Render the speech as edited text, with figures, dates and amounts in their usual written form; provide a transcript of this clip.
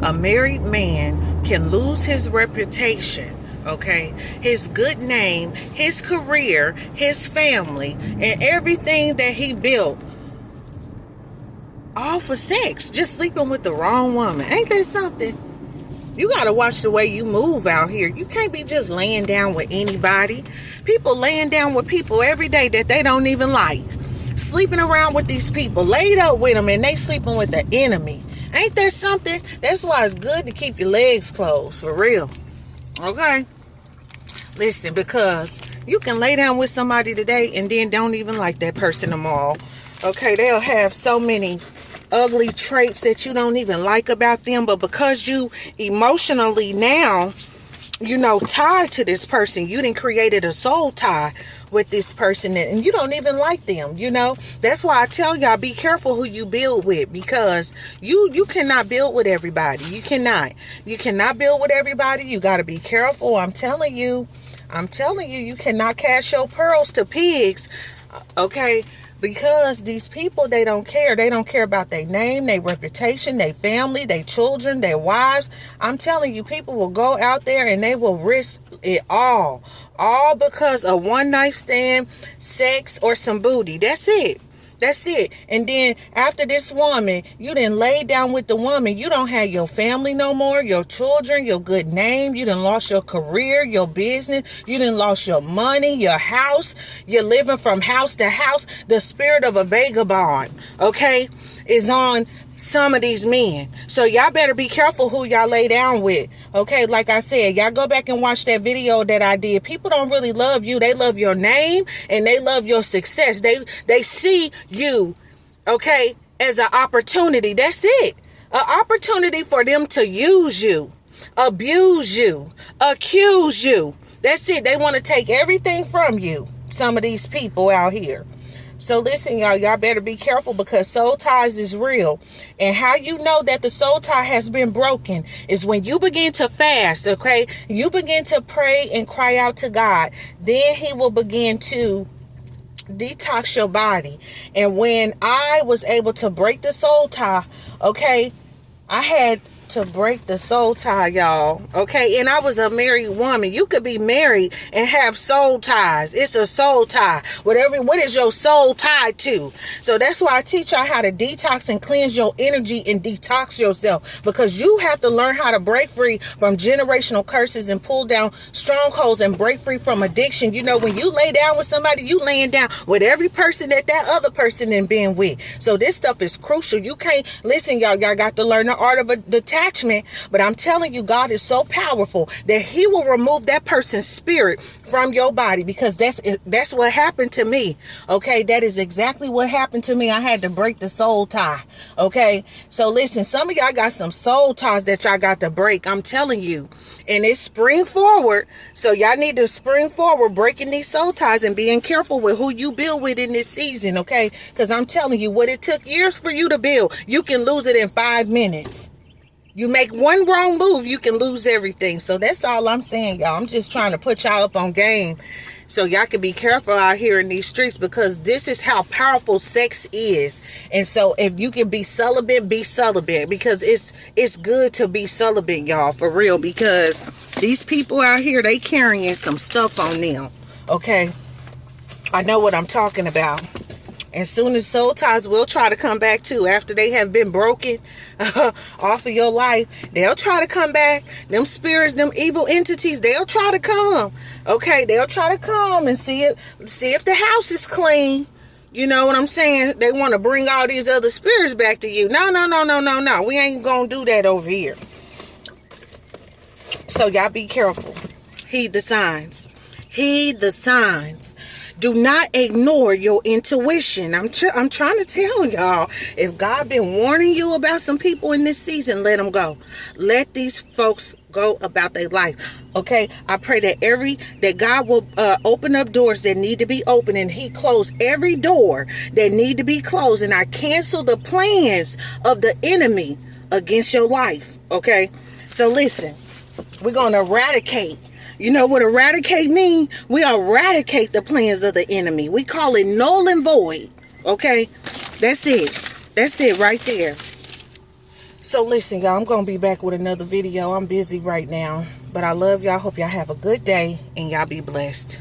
A married man can lose his reputation, okay, his good name, his career, his family, and everything that he built, all for sex, just sleeping with the wrong woman. Ain't that something? You gotta watch the way you move out here. You can't be just laying down with anybody. People laying down with people every day that they don't even like, sleeping around with these people, laid up with them, and they sleeping with the enemy. Ain't that something? That's why it's good to keep your legs closed, for real. Okay? Listen, because you can lay down with somebody today and then don't even like that person tomorrow. Okay? They'll have so many ugly traits that you don't even like about them, but because you emotionally now, tied to this person, you done created a soul tie with this person, and you don't even like them. That's why I tell y'all, be careful who you build with, because you cannot build with everybody. You cannot build with everybody. You got to be careful. I'm telling you, you cannot cast your pearls to pigs. Okay? Because these people, they don't care. They don't care about their name, their reputation, their family, their children, their wives. I'm telling you, people will go out there and they will risk it all. All because of one night stand, sex, or some booty. That's it. And then after this woman, you done laid down with the woman. You don't have your family no more, your children, your good name. You done lost your career, your business. You done lost your money, your house. You're living from house to house. The spirit of a vagabond, okay, is on some of these men. So y'all better be careful who y'all lay down with. Okay, like I said, y'all go back and watch that video that I did. People don't really love you. They love your name and they love your success. They see you, okay, as an opportunity. That's it. An opportunity for them to use you, abuse you, accuse you. That's it. They want to take everything from you. Some of these people out here. So listen, y'all better be careful, because soul ties is real. And how you know that the soul tie has been broken is when you begin to fast, okay? You begin to pray and cry out to God. Then he will begin to detox your body. And when I was able to break the soul tie, okay, I had to break the soul tie, y'all. Okay, and I was a married woman. You could be married and have soul ties. It's a soul tie. What is your soul tied to? So that's why I teach y'all how to detox and cleanse your energy and detox yourself, because you have to learn how to break free from generational curses and pull down strongholds and break free from addiction. When you lay down with somebody, you laying down with every person that other person in been with. So this stuff is crucial. You can't listen, y'all got to learn the art of detachment. But I'm telling you, God is so powerful that he will remove that person's spirit from your body, because that's what happened to me. Okay, that is exactly what happened to me. I had to break the soul tie. Okay, so listen, some of y'all got some soul ties that y'all got to break. I'm telling you, and it's spring forward. So y'all need to spring forward, breaking these soul ties and being careful with who you build with in this season. Okay, because I'm telling you, what it took years for you to build, you can lose it in 5 minutes. You make one wrong move, you can lose everything. So that's all I'm saying, y'all. I'm just trying to put y'all up on game so y'all can be careful out here in these streets, because this is how powerful sex is. And so if you can be celibate, because it's good to be celibate, y'all, for real, because these people out here, they carrying some stuff on them. Okay, I know what I'm talking about. And soon as soul ties will try to come back too, after they have been broken off of your life, they'll try to come back. Them spirits, them evil entities, they'll try to come. Okay, they'll try to come and see if the house is clean. You know what I'm saying? They want to bring all these other spirits back to you. No. We ain't gonna do that over here. So y'all be careful. Heed the signs. Do not ignore your intuition. I'm trying to tell y'all, if God been warning you about some people in this season, let them go. Let these folks go about their life. Okay, I pray that God will open up doors that need to be open, and he close every door that need to be closed. And I cancel the plans of the enemy against your life. Okay, so listen, we're going to eradicate. You know what eradicate mean? We eradicate the plans of the enemy. We call it null and void. Okay? That's it right there. So listen, y'all, I'm going to be back with another video. I'm busy right now. But I love y'all. Hope y'all have a good day and y'all be blessed.